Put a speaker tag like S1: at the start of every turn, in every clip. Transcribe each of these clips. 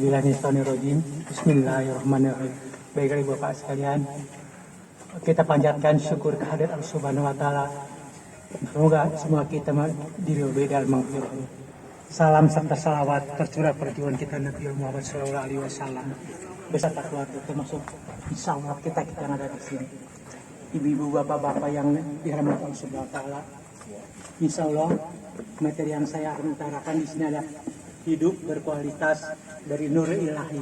S1: A'udzubillahiminasyaitonirrajim. Bismillahirrahmanirrahim. Baiklah Ibu Bapak sekalian, kita panjatkan syukur kehadirat Allah Subhanahu wa taala. Semoga semua kita diridhoi dan maghfirah. Salam serta salawat tercurah perjuangan kita Nabi Muhammad sallallahu alaihi wasallam beserta keluarga, termasuk insyaallah kita yang ada di sini. Ibu-ibu, bapak-bapak yang dirahmati Allah Subhanahu wa taala. Insyaallah materi yang saya akan utarakan di sini adalah hidup berkualitas dari nur ilahi.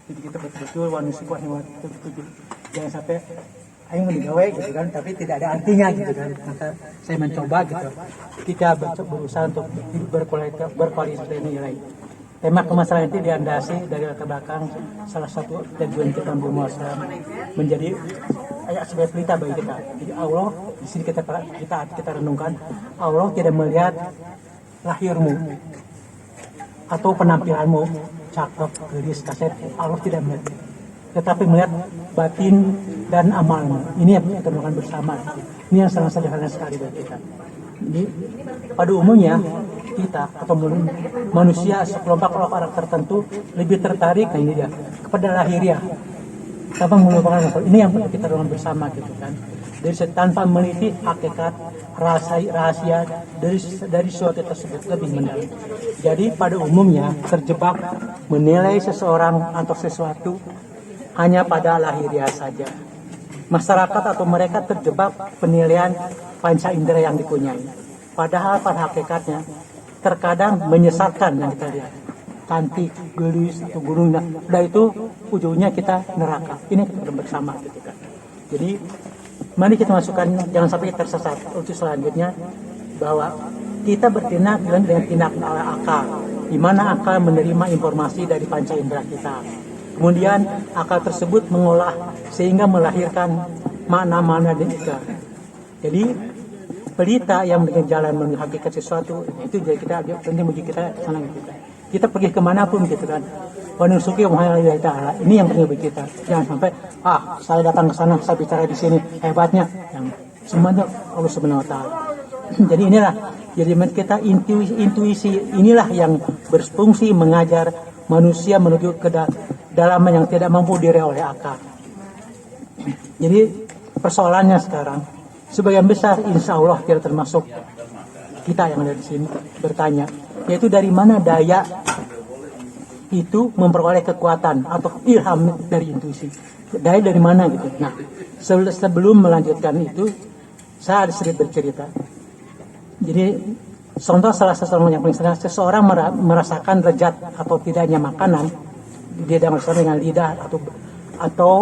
S1: Jadi kita betul-betul manusia betul-betul jangan sampai ayo mendigawai gitu kan, tapi tidak ada artinya gitu kan. Maka saya mencoba gitu, kita berusaha untuk hidup berkualitas dari nilai. Tema kemasalan itu diandasi dari latar belakang salah satu tujuan kita Muhammad menjadi ayat sebagai pelita bagi kita. Jadi Allah di sini kita renungkan, Allah tidak melihat lahirmu atau penampilanmu cakep, gelis, kaset. Allah tidak melihat, tetapi melihat batin dan amalmu. Ini yang kita lakukan bersama. Ini yang sangat sederhana sekali bagi kita. Jadi pada umumnya kita atau manusia sekelompok orang tertentu lebih tertarik ini dia kepada lahiriah, tanpa melupakan ini yang kita lakukan bersama gitu kan. Dari tanpa meneliti hakikat rahasia dari suatu tersebut lebih mendalam. Jadi pada umumnya terjebak menilai seseorang atau sesuatu hanya pada lahiriah saja. Masyarakat atau mereka terjebak penilaian panca indera yang dipunyai. Padahal pada hakikatnya terkadang menyesatkan yang kita lihat. Cantik, gelis, atau gunung. Nah itu ujungnya kita neraka. Ini kita bersama gitu kan. Jadi mari kita masukkan, jangan sampai tersesat. Untuk selanjutnya bahwa kita bertindak dengan tindakan akal, di mana akal menerima informasi dari panca indera kita. Kemudian akal tersebut mengolah sehingga melahirkan makna-makna dan ikrar. Jadi pelita yang dengan jalan menuju hakikat sesuatu itu jadi kita penting bagi kita sana kita. Kita pergi kemanapun gitu kan. Wanusuki Muhammad Ta'ala, ini yang penting bagi kita. Jangan sampai saya datang ke sana, saya bicara di sini hebatnya, yang semuanya Allah Subhanahu wa taala. Jadi inilah, jadi kita intuisi inilah yang berfungsi mengajar manusia menuju ke dalaman yang tidak mampu diraih oleh akal. Jadi persoalannya sekarang sebagian besar insya Allah tidak termasuk kita yang ada di sini bertanya, yaitu dari mana daya itu memperoleh kekuatan atau ilham dari intuisi. Daya dari mana gitu. Nah, sebelum melanjutkan itu, saya ada sedikit bercerita. Jadi, contoh salah seseorang yang paling sederhana, seseorang merasakan lezat atau tidaknya makanan, dia dengan lidah atau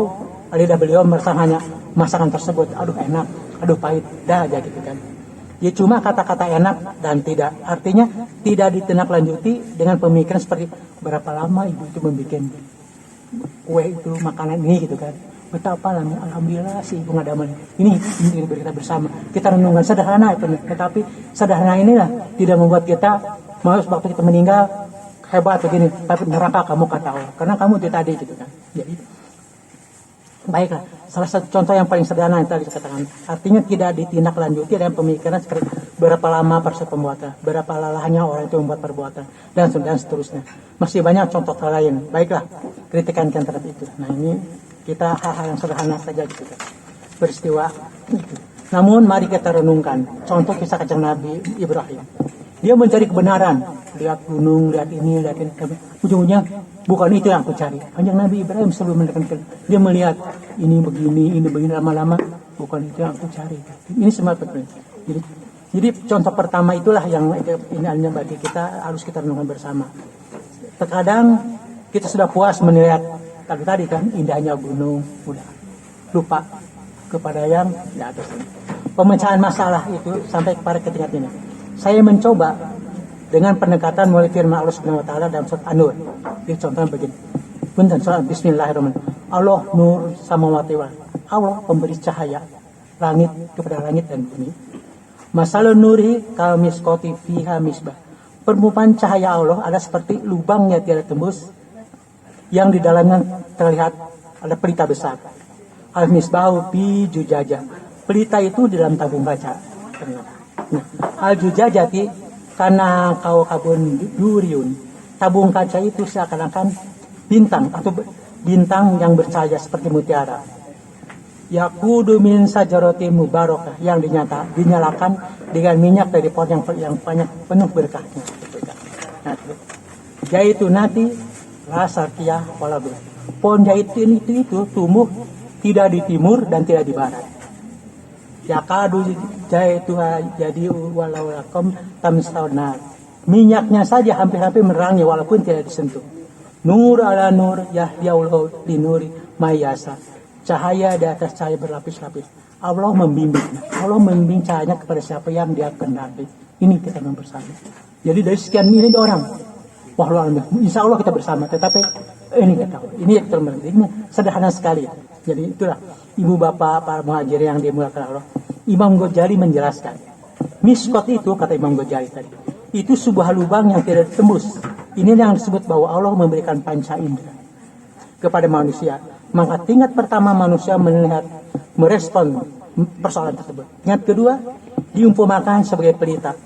S1: lidah beliau merasa hanya masakan tersebut, aduh enak, aduh pahit, dah aja gitu kan. Ya cuma kata-kata enak dan tidak, artinya tidak ditindaklanjuti dengan pemikiran seperti berapa lama ibu itu membuat kue itu makanan ini gitu kan. Betapa lama, alhamdulillah si ibu ngadaman ini kita bersama. Kita renungkan sederhana itu, tetapi sederhana inilah tidak membuat kita malas waktu kita meninggal hebat begini, tapi neraka kamu kata Allah, karena kamu itu tadi gitu kan. Jadi baiklah, salah satu contoh yang paling sederhana yang tadi saya katakan, artinya tidak ditindaklanjuti dengan pemikiran seperti berapa lama proses pembuatan, berapa lalahnya orang itu membuat perbuatan, dan seterusnya. Masih banyak contoh lain. Baiklah, kritikan terhadap itu. Nah ini kita hal-hal yang sederhana saja gitu kan, peristiwa itu. Namun mari kita renungkan contoh kisah Kanjeng Nabi Ibrahim. Dia mencari kebenaran, lihat gunung, lihat ini, ujung-ujungnya bukan itu yang aku cari. Kanjeng Nabi Ibrahim sebelum menekan, dia melihat ini begini lama-lama, bukan itu yang aku cari. Ini semua penting. Jadi contoh pertama itulah yang ini bagi kita harus kita renungkan bersama. Terkadang kita sudah puas melihat tadi kan indahnya gunung, udah lupa kepada yang di atas ini. Pemecahan masalah itu sampai kepada ketingkat ini. Saya mencoba dengan pendekatan melalui firman Allah Subhanahu wa taala dalam surat An-Nur. Jadi contohnya begini. Punten surat Bismillahirrahmanirrahim. Allah nur samawati wal. Allah pemberi cahaya langit kepada langit dan bumi. Masalun nuri kal miskoti fiha misbah. Permukaan cahaya Allah ada seperti lubangnya tiada tembus, yang di dalamnya terlihat ada pelita besar. Al misbahu bi jujajah. Pelita itu di dalam tabung kaca. Nah, al jujajati karena kau kabun duriun tabung kaca itu seakan-akan bintang atau bintang yang bercahaya seperti mutiara. Yaqudu min sajarati mubarakah yang dinyalakan dengan minyak dari pohon yang banyak penuh berkahnya. Nah, jaitunati lasartiyah waladu. Pohon zaitun itu tumbuh tidak di timur dan tidak di barat. Yakadu jaitu jadi walau lakum tamsauna. Minyaknya saja hampir-hampir menerangi walaupun tidak disentuh. Nur ala nur yahyaulahu linuri mayasa. Cahaya di atas cahaya berlapis-lapis. Allah membimbing cahayanya kepada siapa yang dia kehendaki. Ini kita bersama. Jadi dari sekian ini orang, insya Allah kita bersama. Tetapi ini kita tahu, ini sederhana sekali. Jadi itulah ibu bapak para muhajir yang dimuliakan Allah. Imam Ghazali menjelaskan, miskot itu kata Imam Ghazali tadi, itu sebuah lubang yang tidak ditembus. Ini yang disebut bahwa Allah memberikan panca indera kepada manusia. Maka tingkat pertama manusia melihat, merespon persoalan tersebut. Tingkat kedua, diumpamakan sebagai pelita.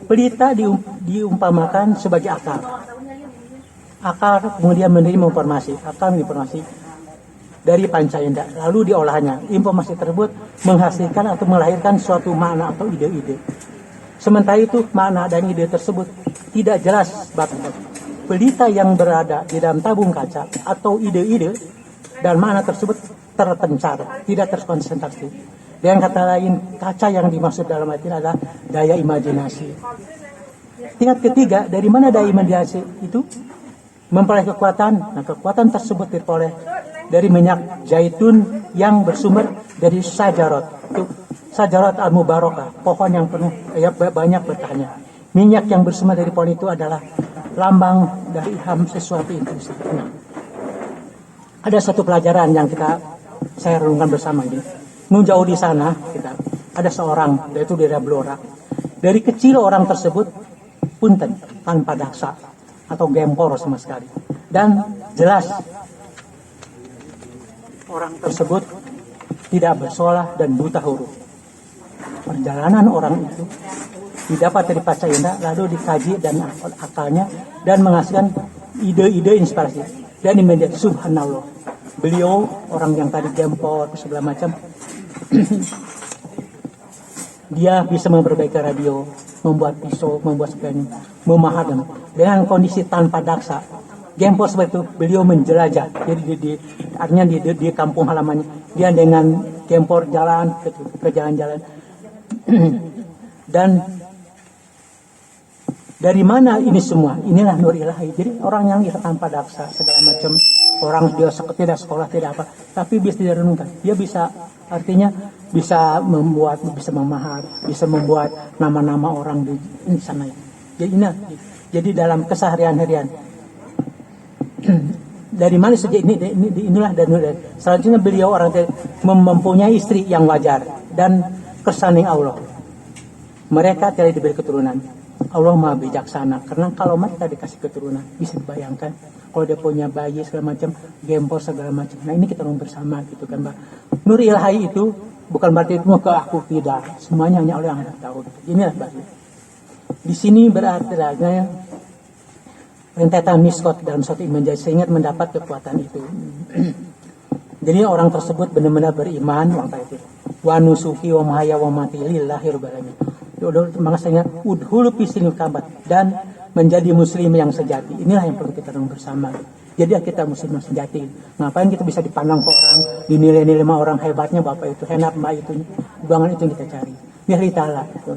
S1: Pelita diumpamakan sebagai akar. Akar kemudian menerima informasi. Akar informasi dari panca indera. Lalu diolahnya. Informasi tersebut menghasilkan atau melahirkan suatu makna atau ide-ide. Sementara itu, makna dan ide tersebut tidak jelas batas. Pelita yang berada di dalam tabung kaca atau ide-ide dan makna tersebut terpencar, tidak terkonsentrasi. Dengan kata lain, kaca yang dimaksud dalam ayat ini adalah daya imajinasi. Tingkat ketiga, dari mana daya imajinasi itu? Memperoleh kekuatan. Nah, kekuatan tersebut diperoleh dari minyak zaitun yang bersumber dari sajarot. Itu sajarot al-mubarakah, pohon yang penuh banyak berkahnya. Minyak yang bersumber dari pohon itu adalah lambang dari ilham sesuatu itu. Nah, ada satu pelajaran yang saya renungkan bersama ini. Jauh di sana ada seorang, yaitu di daerah Blora. Dari kecil orang tersebut punten tanpa daksa atau gempor sama sekali. Dan jelas orang tersebut tidak bersekolah dan buta huruf. Perjalanan orang itu didapat dari panca indera, lalu dikaji dan akalnya dan menghasilkan ide-ide inspirasi. Dan ini menjadi subhanallah. Beliau orang yang tadi gempor segala macam, dia bisa memperbaiki radio, membuat pisau, membuat sepeda, memahami dengan kondisi tanpa daksa. Gempor seperti itu, beliau menjelajah. Jadi artinya di kampung halamannya, dia dengan gempor jalan ke jalan-jalan. Dan dari mana ini semua? Inilah nur ilahi. Jadi orang yang tanpa daksa segala macam, orang dia tidak sekolah tidak apa, tapi bisa direnungkan. Dia bisa, artinya bisa membuat, bisa memahami, bisa membuat nama-nama orang di sana. Jadi dalam keseharian-harian. Dari mana saja inilah dan selanjutnya beliau orang mempunyai istri yang wajar dan kersane Allah. Mereka tidak diberi keturunan. Allah maha bijaksana, karena kalau mereka dikasih keturunan, bisa dibayangkan kalau dia punya bayi segala macam, gempor segala macam. Nah ini kita bersama gitu kan, Mbak. Nur ilahi itu bukan berarti itu ke aku, tidak. Semuanya hanya Allah yang tahu. Inilah berarti. Di sini berarti rentetan miskot dalam suatu iman sehingga mendapat kekuatan itu. Jadi orang tersebut benar-benar beriman waktu itu. Wa nusuki wa mahaya wa mati lillahi rabbil alamin. Makanya udhulu fisil kabat dan menjadi muslim yang sejati. Inilah yang perlu kita renung bersama. Jadi kita muslim yang sejati. Ngapain kita bisa dipandang ke orang, dinilai-nilai sama orang hebatnya bapak itu, hebat mbak itu, buangan itu yang kita cari. Biar kita lah. Gitu.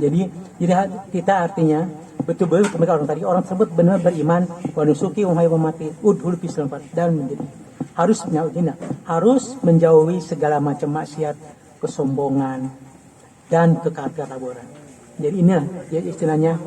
S1: Jadi kita artinya betul-betul ketika orang tadi orang tersebut benar beriman, wa nusuki wa mahaya wa mati udhulu fisil kabat dan menjadi harus menjauhi segala macam maksiat, kesombongan dan kekaburan. Jadi inilah jadi istilahnya,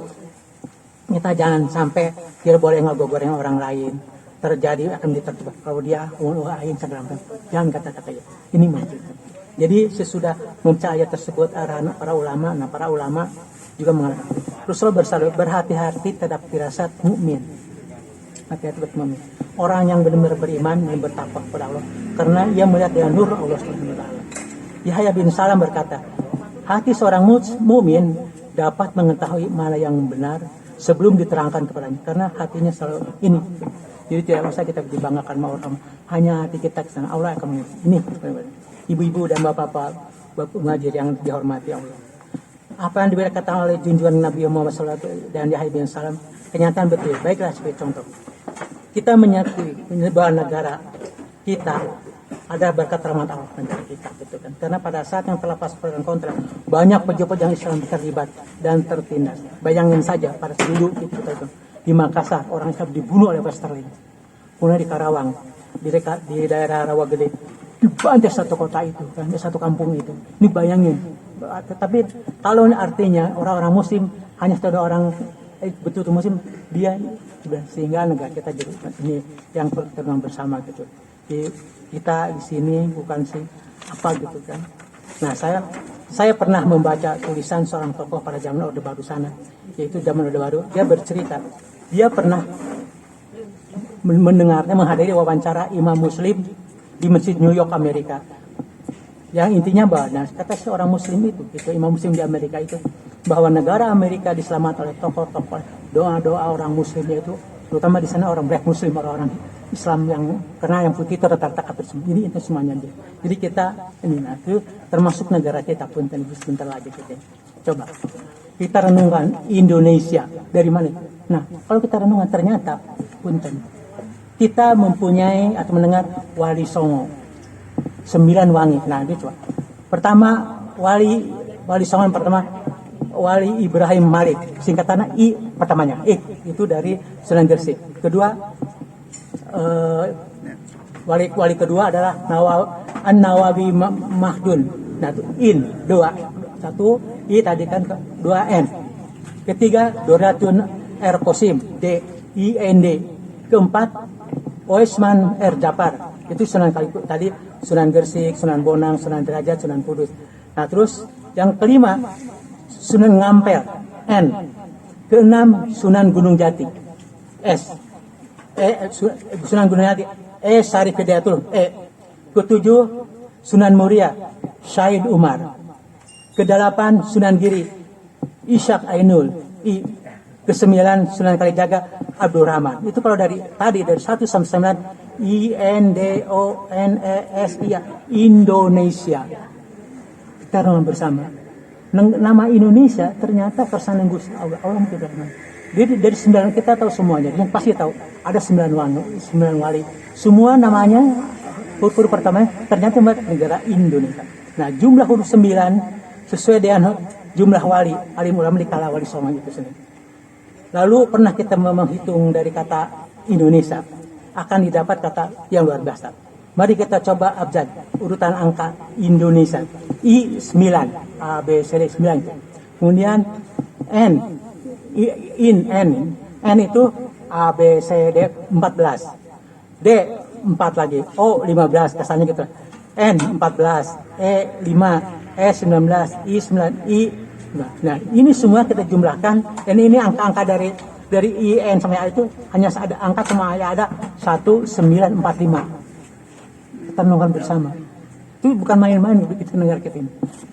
S1: kita jangan sampai tidak boleh ngegoreng orang lain, terjadi akan ditertibak kalau dia lain segala macam. Jangan kata-kata ya. Ini maksudnya. Jadi sesudah membaca ayat tersebut arahan para ulama, para ulama juga mengatakan Rasulullah bersabda, berhati-hati terhadap firasat mukmin. Hati-hati terhadap mukmin. Orang yang benar-benar beriman dan bertakwa kepada Allah, karena ia melihat dengan nur Allah Subhanahu wa taala. Yahya bin Salam berkata, hati seorang mukmin dapat mengetahui mana yang benar sebelum diterangkan kepadanya, karena hatinya selalu ini. Jadi tidak usah kita dibanggakan sama orang, hanya hati kita ke sana. Allah akan ini. Ibu-ibu dan bapak-bapak muhajir yang dihormati Allah. Apa yang dikatakan oleh junjungan Nabi Muhammad SAW dan Yahya bin Salam kenyataan betul. Baiklah sebagai contoh. Kita menyakui bahwa negara kita ada berkat rahmat Allah negara kita, gitu kan. Karena pada saat yang terlepas perang kontra, banyak pejuang Islam terlibat dan tertindas. Bayangin saja pada dulu itu di Makassar orang Islam dibunuh oleh Westerling. Kemudian di Karawang, di daerah Rawagede dibantai satu kota itu, kan, satu kampung itu. Ini bayangin. Tetapi kalau artinya orang-orang Muslim hanya satu orang betul Muslim, dia sehingga negara kita jadi ini yang terkenal bersama gitu. Kita di sini bukan sih apa gitu kan. Nah saya pernah membaca tulisan seorang tokoh pada zaman Orde Baru sana, yaitu zaman Orde Baru. Dia bercerita, dia pernah menghadiri wawancara imam Muslim di Masjid New York Amerika. Yang intinya bahwa, nah, kata seorang Muslim itu imam Muslim di Amerika itu, bahwa negara Amerika diselamatkan oleh tokoh-tokoh doa-doa orang Muslimnya itu, terutama di sana orang Black Muslim, orang-orang Islam yang karena yang putih itu rata-rata kafir semua. Jadi itu semuanya dia. Jadi kita ini itu termasuk negara kita pun sebentar lagi gitu. Coba kita renungkan Indonesia dari mana? Nah kalau kita renungkan ternyata punten kita mempunyai atau mendengar Wali Songo 9 wangi. Nah itu coba. Pertama Wali Songo yang pertama Wali Ibrahim Malik, singkatannya I pertamanya itu dari Sunan Gresik. Kedua wali kedua adalah An-Nawawi Mahdun. Nah, itu in dua. Satu I tadi kan dua N. Ketiga Doratun R Kosim D I N D. Keempat Oesman R Japar. Itu Sunan Kaliku tadi, Sunan Gresik, Sunan Bonang, Sunan Derajat, Sunan Kudus. Nah, terus yang kelima Sunan Ngampel N. Keenam Sunan Gunung Jati S. Sunan Gunung Jati Syarif Hidayatul Ketujuh Sunan Muria Syahid Umar. Kedelapan Sunan Giri Ishak Ainul I. Kesembilan Sunan Kalijaga Abdul Rahman. Itu kalau dari 1 sampai 9 Indonesia. Indonesia. Kita renung bersama. Nama Indonesia ternyata kersane Gusti Allah. Allah tidak kenal. Jadi dari 9 kita tahu semuanya. Yang pasti tahu ada 9 wali. Semua namanya huruf pertama ternyata negara Indonesia. Nah jumlah huruf 9 sesuai dengan jumlah wali alim ulama di kala Wali Songo itu sendiri. Lalu pernah kita menghitung dari kata Indonesia akan didapat kata yang luar biasa. Mari kita coba abjad urutan angka Indonesia. I 9 A B C D 9. Kemudian N N itu A B C D 14. D 4 lagi. O 15 kesannya gitu. N 14, E 5, E 19, I 9, I. Nah, ini semua kita jumlahkan dan ini angka-angka dari IN sampai A itu hanya ada angka cuma ada 1945. Kita renungkan bersama. Itu bukan main-main itu negara kita ini.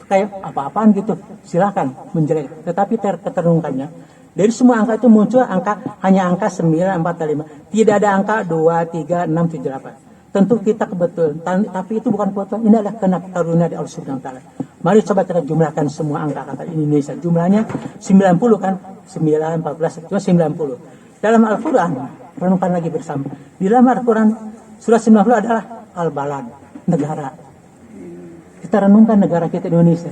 S1: Kayak apa-apaan gitu. Silakan menjelek. Tetapi terrenungkannya dari semua angka itu muncul hanya angka 945. Tidak ada angka 2, 3, 6, 7, 8. Tentu kita kebetulan, tapi itu bukan kebetulan. Ini adalah kena karunia dari Allah Subhanahu wa taala. Mari coba kita jumlahkan semua angka kata Indonesia. Jumlahnya 90 kan? 9, 14, cuma 90. Dalam Al-Quran, renungkan lagi bersama. Di dalam Al-Quran, surah 90 adalah Al-Balad, negara. Kita renungkan negara kita Indonesia.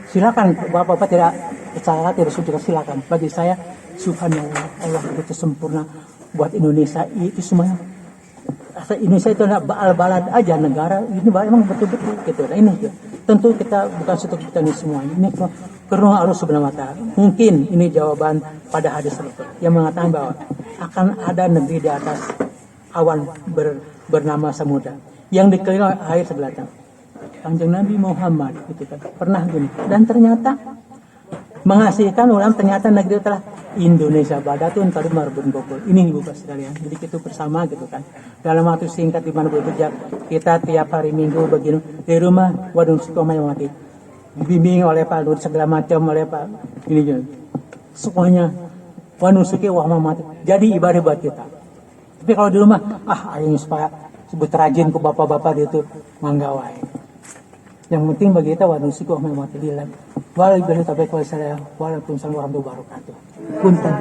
S1: Silakan, Bapak-Bapak tidak percaya, tidak suka, silakan. Bagi saya, subhanallah, Allah itu sempurna buat Indonesia. Itu semuanya. Indonesia itu adalah Al-Balad aja negara. Ini memang betul-betul gitu. Nah, ini tentu kita bukan satu kita ini semuanya. Ini karena Allah Subhanahu wa taala. Mungkin ini jawaban pada hadis itu yang mengatakan bahwa akan ada negeri di atas awan bernama Samudra yang dikelilingi air sebelah kanan. Kanjeng Nabi Muhammad itu kan pernah gini dan ternyata menghasilkan ulama ternyata negeri telah Indonesia badatun kali marbun gokul. Ini Ibu Bapak sekalian. Jadi kita bersama gitu kan. Dalam waktu singkat di mana bekerja kita tiap hari Minggu begini di rumah waduh suka mati. Dibimbing oleh Pak Lur segala macam oleh Pak ini juga. semuanya wanusuki wah mati. Jadi ibadah buat kita. Tapi kalau di rumah, ayo supaya sebut rajin ke bapak-bapak itu manggawai. Yang penting bagi kita wanusuki wah mati dilan. Walaupun tapi kalau saya walaupun warahmatullahi wabarakatuh. Punten.